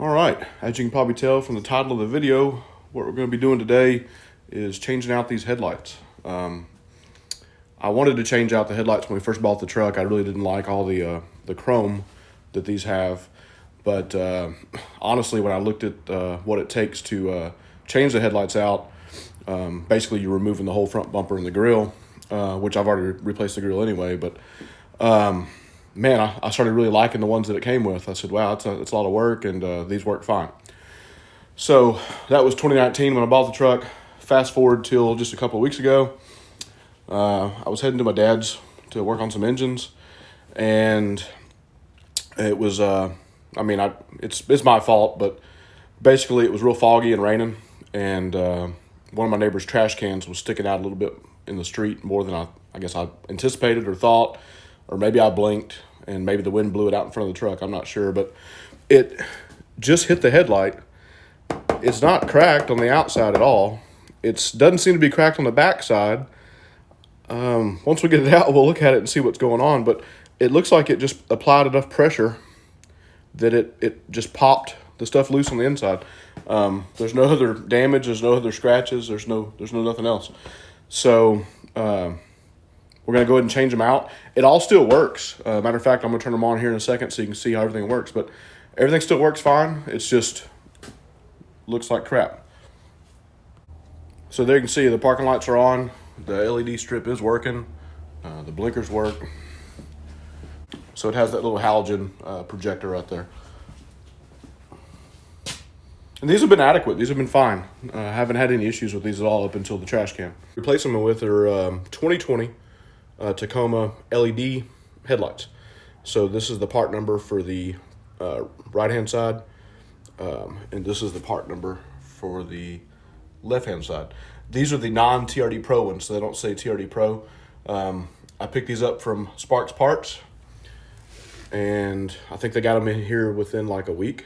All right, as you can probably tell from the title of the video, what we're going to be doing today is changing out these headlights. I wanted to change out the headlights when we first bought the truck. I really didn't like all the chrome that these have, but honestly, when I looked at what it takes to change the headlights out, basically you're removing the whole front bumper and the grille, which I've already replaced the grille anyway, but man, I started really liking the ones that it came with. I said, wow, it's a lot of work, and these work fine. So that was 2019 when I bought the truck. Fast forward till just a couple of weeks ago, I was heading to my dad's to work on some engines, and it was, it's my fault, but basically it was real foggy and raining, and one of my neighbor's trash cans was sticking out a little bit in the street more than I guess I anticipated or thought. Or maybe I blinked and maybe the wind blew it out in front of the truck. I'm not sure, but it just hit the headlight. It's not cracked on the outside at all. It doesn't seem to be cracked on the back side. Once we get it out, we'll look at it and see what's going on. But it looks like it just applied enough pressure that it just popped the stuff loose on the inside. There's no other damage. There's no other scratches. There's no nothing else. So we're going to go ahead and change them out. It all still works. Matter of fact, I'm going to turn them on here in a second so you can see how everything works. But everything still works fine. It's just looks like crap. So there you can see the parking lights are on. The LED strip is working. The blinkers work. So it has that little halogen projector right there. And these have been adequate. These have been fine. I haven't had any issues with these at all up until the trash can. Replacing them with are 2020 Tacoma LED headlights. So this is the part number for the right-hand side, and this is the part number for the left-hand side. These are the non-TRD Pro ones, so they don't say TRD Pro. I picked these up from Sparks Parts, and I think they got them in here within like a week.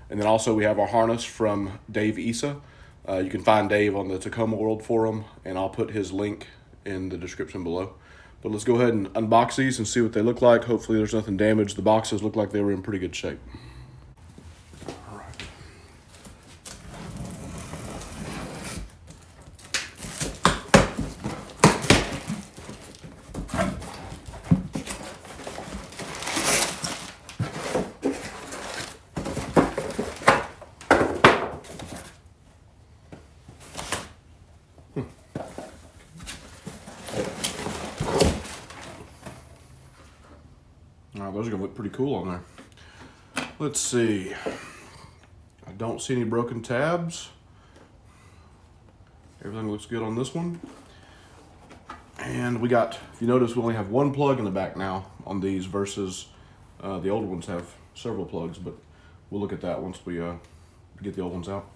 And then also we have our harness from Dave Easa. You can find Dave on the Tacoma World forum, and I'll put his link in the description below. But let's go ahead and unbox these and see what they look like. Hopefully there's nothing damaged. The boxes look like they were in pretty good shape. All right. Those are gonna look pretty cool on there. Let's see. I don't see any broken tabs. Everything looks good on this one. And we got, if you notice, we only have one plug in the back now on these versus the older ones have several plugs, but we'll look at that once we get the old ones out.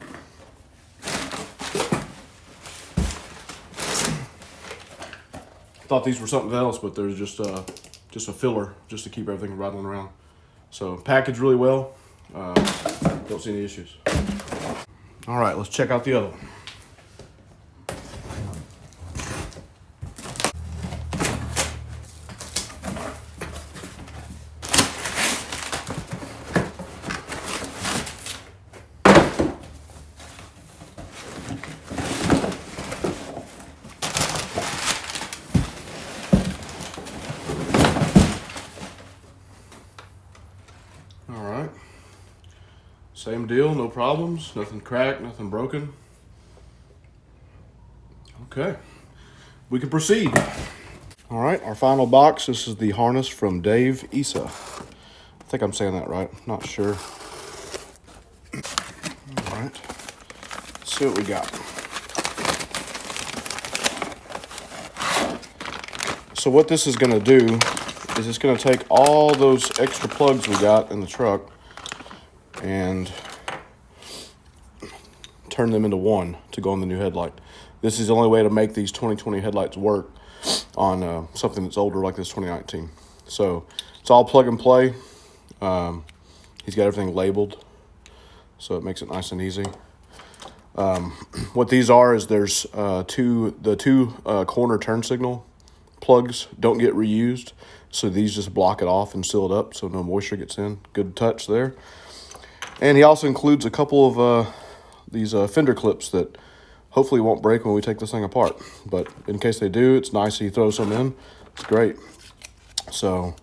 Thought these were something else, but there's just a filler just to keep everything rattling around. So packaged really well. Don't see any issues. All right, let's check out the other one. Same deal, no problems, nothing cracked, nothing broken. Okay, we can proceed. All right, our final box. This is the harness from Dave Easa. I think I'm saying that right, not sure. All right, let's see what we got. So what this is gonna do is it's gonna take all those extra plugs we got in the truck and turn them into one to go on the new headlight. This is the only way to make these 2020 headlights work on something that's older like this 2019. So it's all plug and play. He's got everything labeled, so it makes it nice and easy. What these are is there's two corner turn signal plugs don't get reused, so these just block it off and seal it up so no moisture gets in. Good touch there. And he also includes a couple of these fender clips that hopefully won't break when we take this thing apart. But in case they do, it's nice he throws some in. It's great. So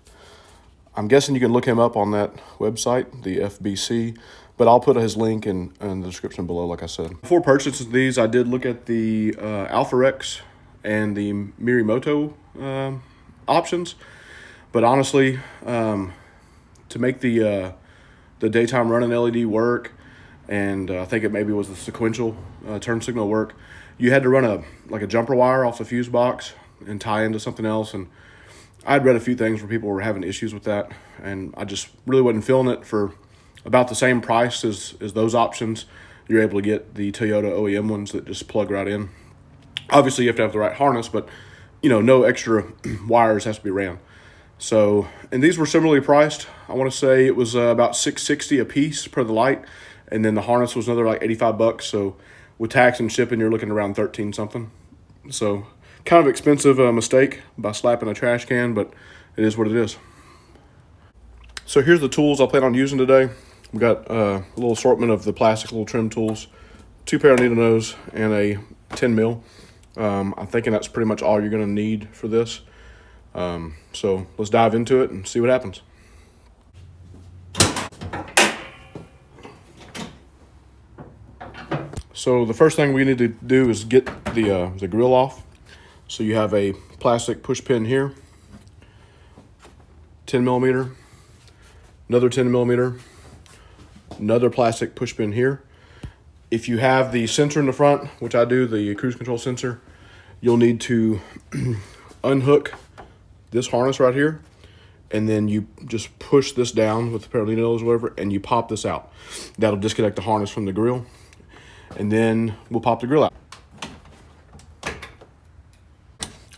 I'm guessing you can look him up on that website, the FBC, but I'll put his link in the description below, like I said. Before purchasing these, I did look at the Alpha Rex and the Mirimoto options. But honestly, to make the daytime running LED work, and I think it maybe was the sequential turn signal work, you had to run a jumper wire off the fuse box and tie into something else. And I'd read a few things where people were having issues with that, and I just really wasn't feeling it. For about the same price as those options, you're able to get the Toyota OEM ones that just plug right in. Obviously, you have to have the right harness, but no extra wires has to be ran. So, and these were similarly priced. I want to say it was about $660 a piece per the light, and then the harness was another like $85. So with tax and shipping, you're looking around 13 something. So kind of expensive mistake by slapping a trash can, but it is what it is. So here's the tools I plan on using today. We got a little assortment of the plastic little trim tools, 2 pair of needle nose, and a 10 mil. I'm thinking that's pretty much all you're going to need for this. So let's dive into it and see what happens. So the first thing we need to do is get the grill off. So you have a plastic push pin here, 10 millimeter, another 10 millimeter, another plastic push pin here. If you have the sensor in the front, which I do, the cruise control sensor, you'll need to unhook this harness right here, and then you just push this down with a pair of needles or whatever, and you pop this out. That'll disconnect the harness from the grill, and then we'll pop the grill out.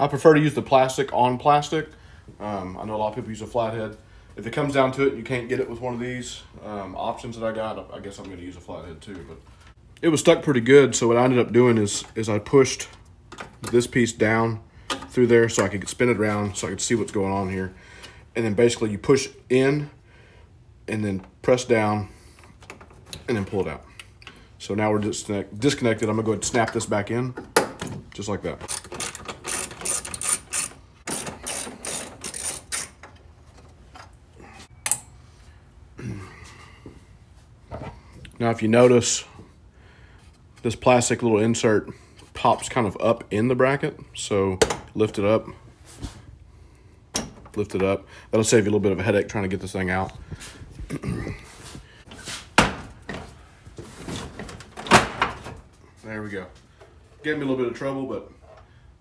I prefer to use the plastic on plastic. I know a lot of people use a flathead. If it comes down to it, you can't get it with one of these options that I got, I guess I'm going to use a flathead too. But it was stuck pretty good, so what I ended up doing is I pushed this piece down through there so I could spin it around so I could see what's going on here. And then basically you push in and then press down and then pull it out. So now we're disconnected. I'm gonna go ahead and snap this back in just like that. Now if you notice, this plastic little insert pops kind of up in the bracket, so lift it up. That'll save you a little bit of a headache trying to get this thing out. There we go. Gave me a little bit of trouble, but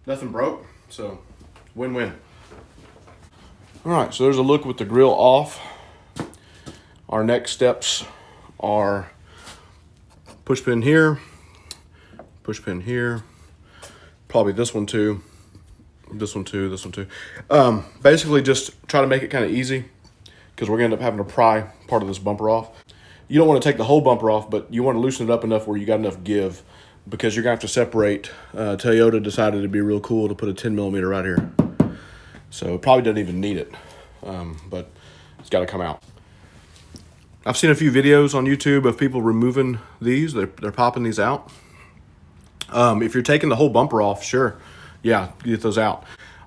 nothing broke, so win-win. All right, so there's a look with the grill off. Our next steps are push pin here, probably this one too, this one too. Basically just try to make it kind of easy, because we're gonna end up having to pry part of this bumper off. You don't want to take the whole bumper off, but you want to loosen it up enough where you got enough give, because you're gonna have to separate. Toyota decided it'd be real cool to put a 10 millimeter right here, so it probably doesn't even need it, but it's got to come out. I've seen a few videos on YouTube of people removing these. They're popping these out. If you're taking the whole bumper off, sure, yeah, get those out.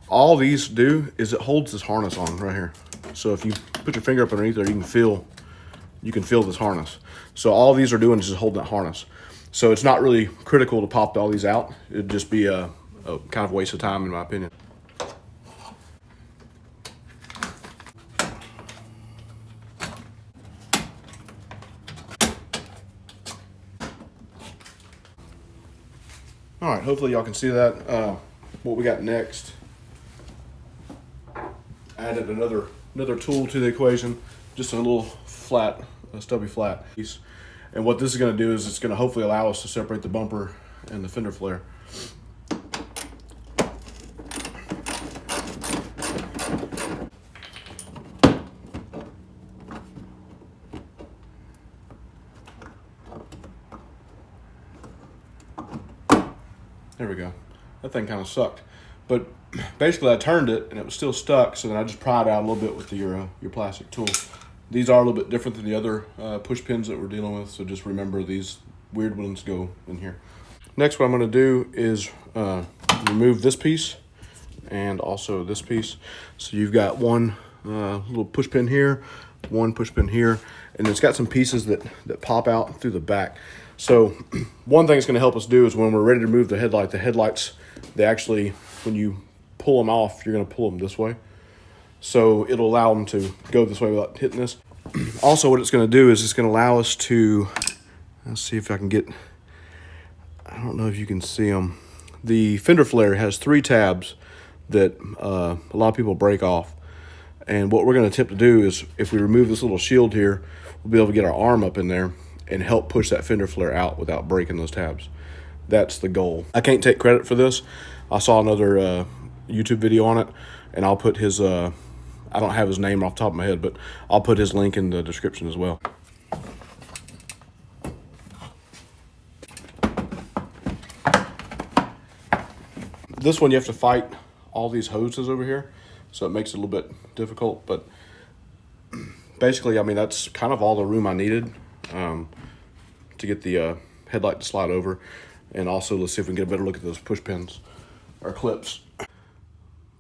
All these do is it holds this harness on right here. So if you put your finger up underneath there, you can feel this harness. So all these are doing is just holding that harness. So it's not really critical to pop all these out. It'd just be a kind of waste of time, in my opinion. All right, hopefully y'all can see that. What we got next, added another tool to the equation, just a little flat, a stubby flat piece. And what this is gonna do is it's gonna hopefully allow us to separate the bumper and the fender flare. There we go. That thing kind of sucked. But basically I turned it and it was still stuck, so then I just pried out a little bit with your plastic tool. These are a little bit different than the other push pins that we're dealing with, so just remember these weird ones go in here. Next, what I'm going to do is remove this piece and also this piece. So you've got one little push pin here, one push pin here, and it's got some pieces that pop out through the back. So one thing it's going to help us do is when we're ready to remove the headlights, they actually, when you pull them off, you're going to pull them this way. So it'll allow them to go this way without hitting this. Also, what it's going to do is it's going to allow us to, let's see if I can get, I don't know if you can see them. The fender flare has 3 tabs that a lot of people break off. And what we're going to attempt to do is, if we remove this little shield here, we'll be able to get our arm up in there and help push that fender flare out without breaking those tabs. That's the goal. I can't take credit for this. I saw another YouTube video on it, and I'll put his, I don't have his name off the top of my head, but I'll put his link in the description as well. This one you have to fight all these hoses over here, so it makes it a little bit difficult, but basically, I mean, that's kind of all the room I needed to get the headlight to slide over. And also, let's see if we can get a better look at those push pins or clips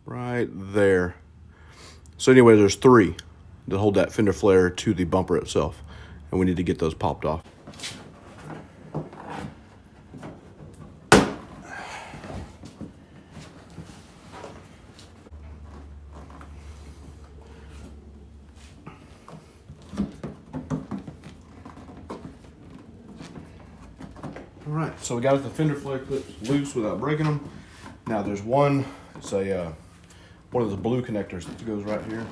right there. So anyway, there's 3 that hold that fender flare to the bumper itself, and we need to get those popped off. All right, so we got the fender flare clips loose without breaking them. Now there's one, it's a one of the blue connectors that goes right here.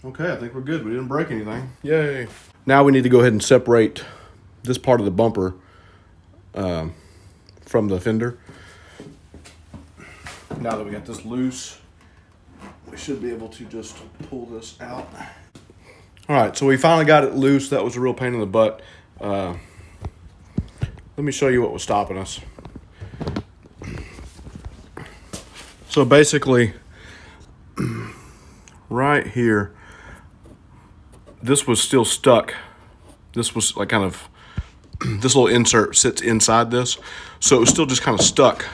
Okay, I think we're good. We didn't break anything. Yay. Now we need to go ahead and separate this part of the bumper from the fender. Now that we got this loose, we should be able to just pull this out. All right, so we finally got it loose. That was a real pain in the butt. Let me show you what was stopping us. So basically, right here, this was still stuck. This was like kind of, this little insert sits inside this. So it was still just kind of stuck.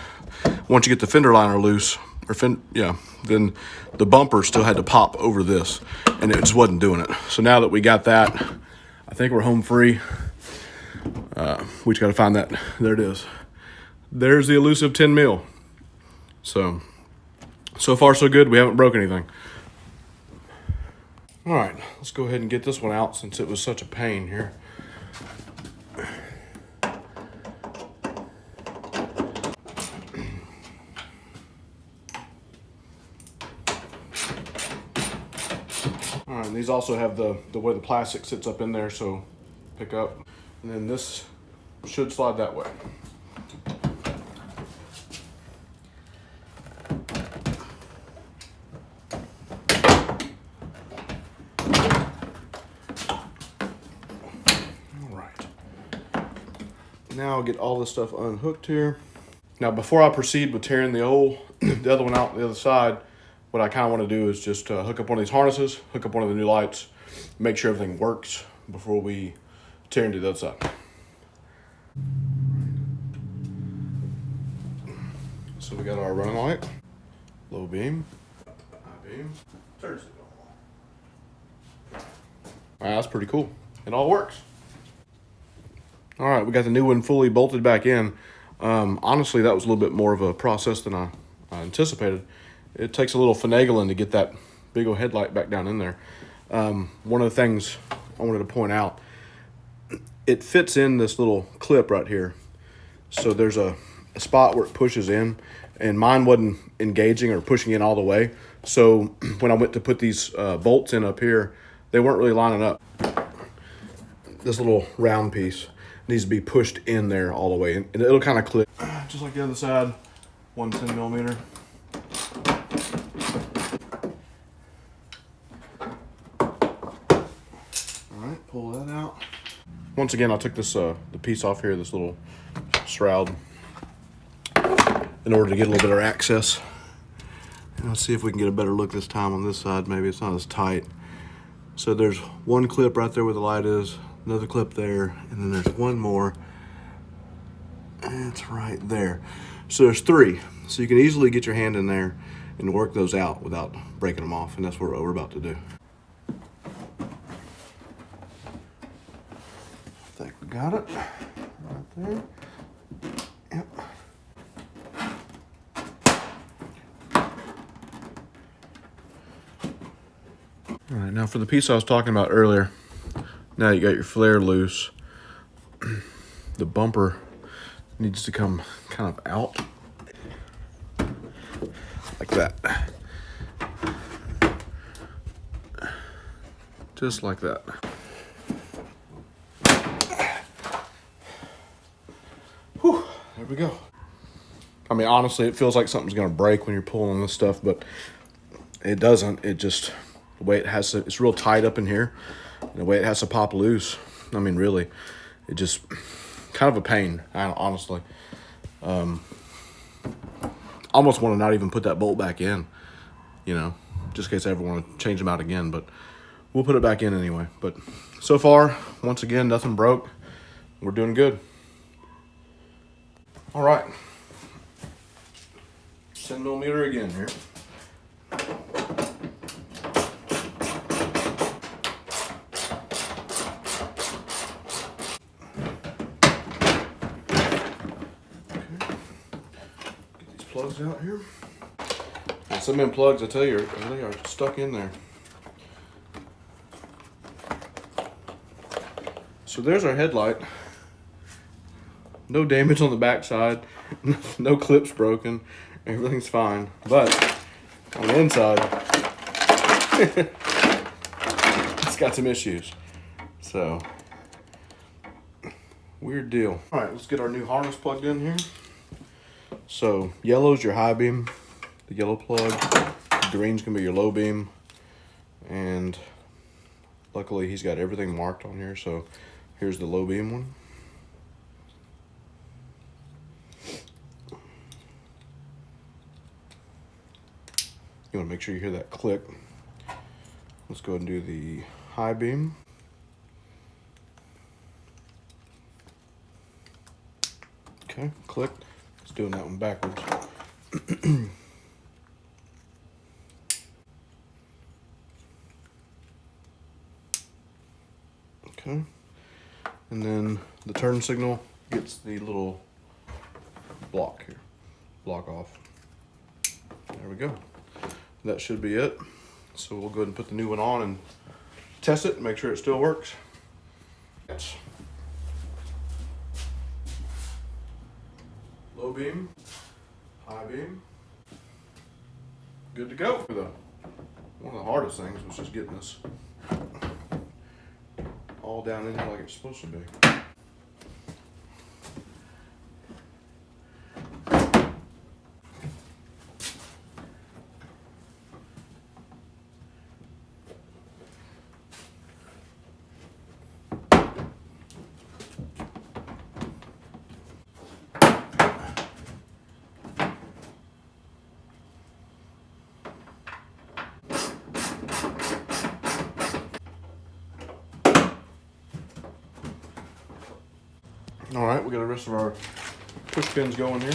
Once you get the fender liner loose, or then the bumper still had to pop over this, and it just wasn't doing it. So now that we got that, I think we're home free. We just got to find that. There it is. There's the elusive 10 mil. So far so good. We haven't broke anything. All right, let's go ahead and get this one out since it was such a pain here. All right, and these also have the way the plastic sits up in there, so pick up. And then this should slide that way. Now I'll get all this stuff unhooked here. Now before I proceed with tearing the other one out the other side, what I kind of want to do is just hook up one of these harnesses, hook up one of the new lights, make sure everything works before we tear into the other side. So we got our running light, low beam, high beam, turn signal. All right, that's pretty cool. It all works. All right, we got the new one fully bolted back in. Honestly, that was a little bit more of a process than I anticipated. It takes a little finagling to get that big old headlight back down in there. One of the things I wanted to point out, it fits in this little clip right here. So there's a spot where it pushes in, and mine wasn't engaging or pushing in all the way. So when I went to put these bolts in up here, they weren't really lining up. This little round piece needs to be pushed in there all the way, and it'll kind of click just like the other side. 110 millimeter. All right, pull that out. once again, I took this the piece off here, this little shroud, in order to get a little bit of access. And let's see if we can get a better look this time on this side. Maybe it's not as tight. So there's one clip right there where the light is, another clip there, and then there's one more. And it's right there. So there's 3. So you can easily get your hand in there and work those out without breaking them off. And that's what we're about to do. I think we got it right there. Yep. All right, now for the piece I was talking about earlier, now you got your flare loose, the bumper needs to come kind of out like that. Just like that. Whew, there we go. I mean, honestly, it feels like something's gonna break when you're pulling this stuff, but it doesn't. It just, the way it has to, it's real tight up in here. And the way it has to pop loose, I mean, really, it just, kind of a pain, honestly. Almost want to not even put that bolt back in, you know, just in case I ever want to change them out again, but we'll put it back in anyway. But so far, once again, nothing broke. We're doing good. All right. 10mm again here. Plugs out here. And some of them plugs, I tell you, they are stuck in there. So there's our headlight. No damage on the back side. No clips broken. Everything's fine. But on the inside, it's got some issues. So, weird deal. All right, let's get our new harness plugged in here. So yellow's your high beam, the yellow plug. Green's gonna be your low beam. And luckily he's got everything marked on here. So here's the low beam one. You wanna make sure you hear that click. Let's go ahead and do the high beam. Okay, click. Doing that one backwards. Okay. And then the turn signal gets the little block here. Block off. There we go. That should be it. So we'll go ahead and put the new one on and test it and make sure it still works. Yes. Low beam, high beam, good to go. One of the hardest things was just getting this all down in here like it's supposed to be. All right, we got the rest of our push pins going here.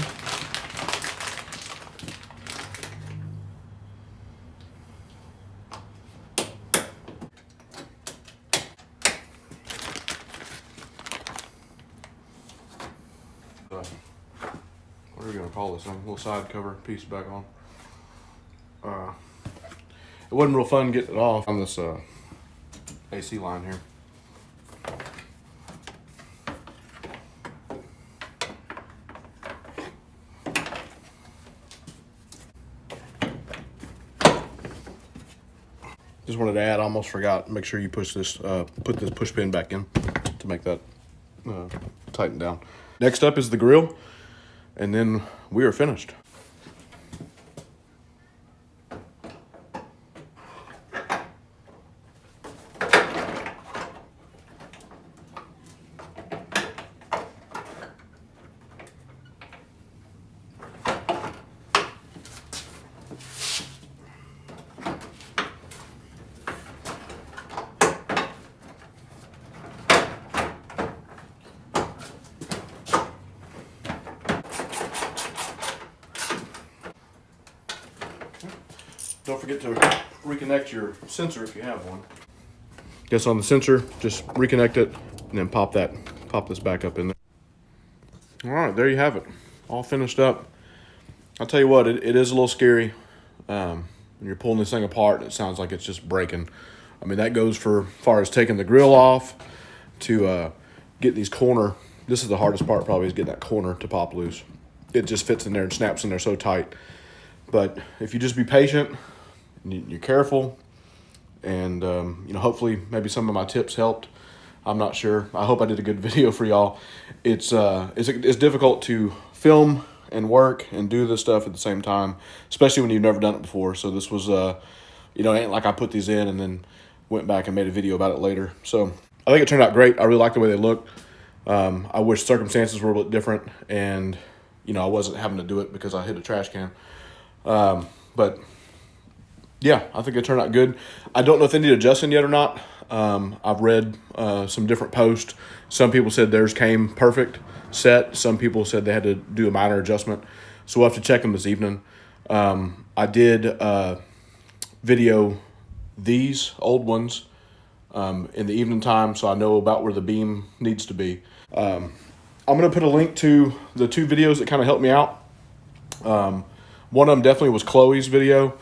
What are we gonna call this? A little side cover piece back on. It wasn't real fun getting it off on this AC line here. Just wanted to add, I almost forgot, make sure you push this, put this push pin back in to make that tighten down. Next up is the grill, and then we are finished. don't forget to reconnect your sensor if you have one. Guess on the sensor, just reconnect it and then pop this back up in there. All right, there you have it, all finished up. I'll tell you what, it is a little scary when you're pulling this thing apart and it sounds like it's just breaking. I mean, that goes for far as taking the grill off to get these corner. This is the hardest part probably, is getting that corner to pop loose. It just fits in there and snaps in there so tight. But if you just be patient, and you're careful, and you know, hopefully maybe some of my tips helped. I'm not sure. I hope I did a good video for y'all. It's difficult to film and work and do this stuff at the same time, especially when you've never done it before. So this was, you know, it ain't like I put these in and then went back and made a video about it later. So I think it turned out great. I really like the way they look. I wish circumstances were a little bit different, and you know, I wasn't having to do it because I hit a trash can. But yeah, I think it turned out good. I don't know if they need adjusting yet or not. I've read some different posts. Some people said theirs came perfect set. Some people said they had to do a minor adjustment. So we'll have to check them this evening. I did video these old ones in the evening time, so I know about where the beam needs to be. I'm going to put a link to the two videos that kind of helped me out. One of them definitely was Chloe's video.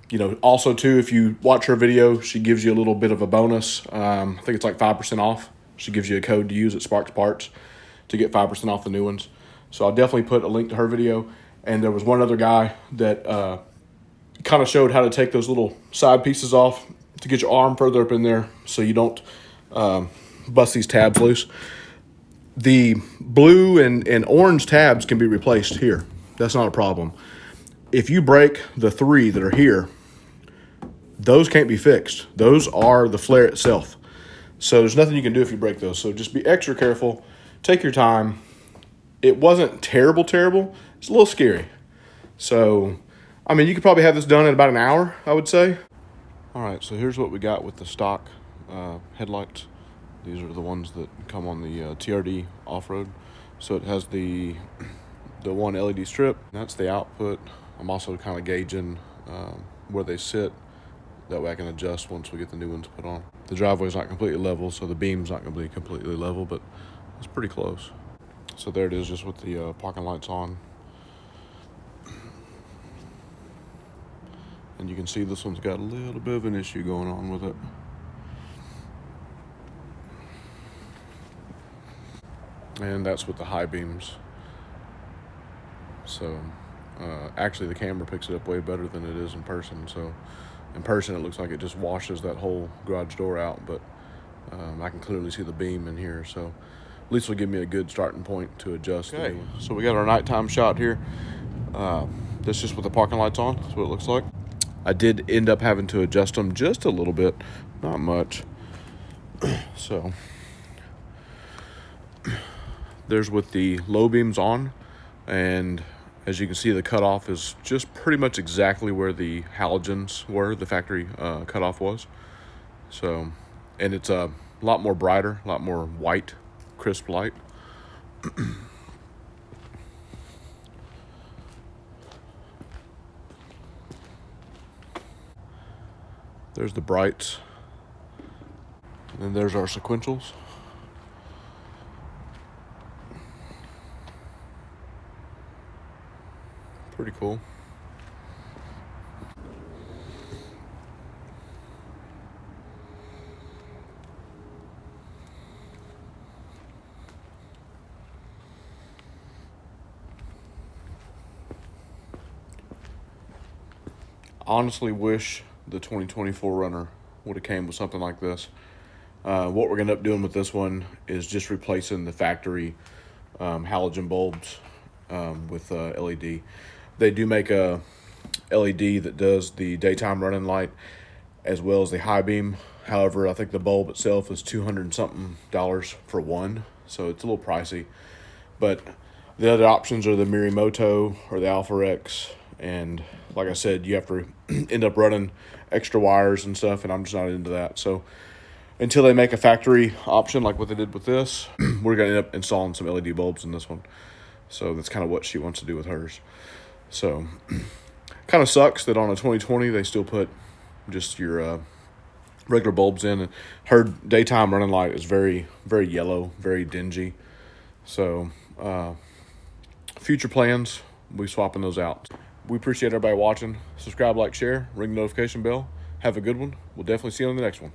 You know, also too, if you watch her video, she gives you a little bit of a bonus. I think it's like 5% off. She gives you a code to use at Sparks Parts to get 5% off the new ones. So I'll definitely put a link to her video. And there was one other guy that kind of showed how to take those little side pieces off to get your arm further up in there so you don't bust these tabs loose. The blue and orange tabs can be replaced here. That's not a problem. If you break the three that are here, those can't be fixed. Those are the flare itself. So there's nothing you can do if you break those. So just be extra careful. Take your time. It wasn't terrible. It's a little scary. So, I mean, you could probably have this done in about an hour, I would say. All right, so here's what we got with the stock headlights. These are the ones that come on the TRD off-road. So it has the one LED strip. That's the output. I'm also kind of gauging where they sit. That way I can adjust once we get the new ones put on. The driveway's not completely level, so the beam's not going to be completely level, but it's pretty close. So there it is, just with the parking lights on. And you can see this one's got a little bit of an issue going on with it. And that's with the high beams. So actually the camera picks it up way better than it is in person. So in person it looks like it just washes that whole garage door out, but I can clearly see the beam in here. So at least it'll give me a good starting point to adjust. Okay, so we got our nighttime shot here. That's just with the parking lights on. That's what it looks like. I did end up having to adjust them just a little bit, not much. So there's with the low beams on, and as you can see, the cutoff is just pretty much exactly where the halogens were, the factory cutoff was. So, and it's a lot more brighter, a lot more white, crisp light. There's the brights. And then there's our sequentials. Pretty cool. Honestly wish the 2024 runner would have came with something like this. What we're going to end up doing with this one is just replacing the factory halogen bulbs with LED. They do make a LED that does the daytime running light as well as the high beam. However, I think the bulb itself is $200 and something for one, so it's a little pricey. But the other options are the Mirimoto or the Alpha X, and like I said, you have to end up running extra wires and stuff, and I'm just not into that. So until they make a factory option like what they did with this, we're going to end up installing some LED bulbs in this one. So that's kind of what she wants to do with hers. So Kind of sucks that on a 2020 they still put just your regular bulbs in. And her daytime running light is very, very yellow, very dingy. So future plans, we'll be swapping those out. We appreciate everybody watching. Subscribe, like, share, ring the notification bell. Have a good one. We'll definitely see you on the next one.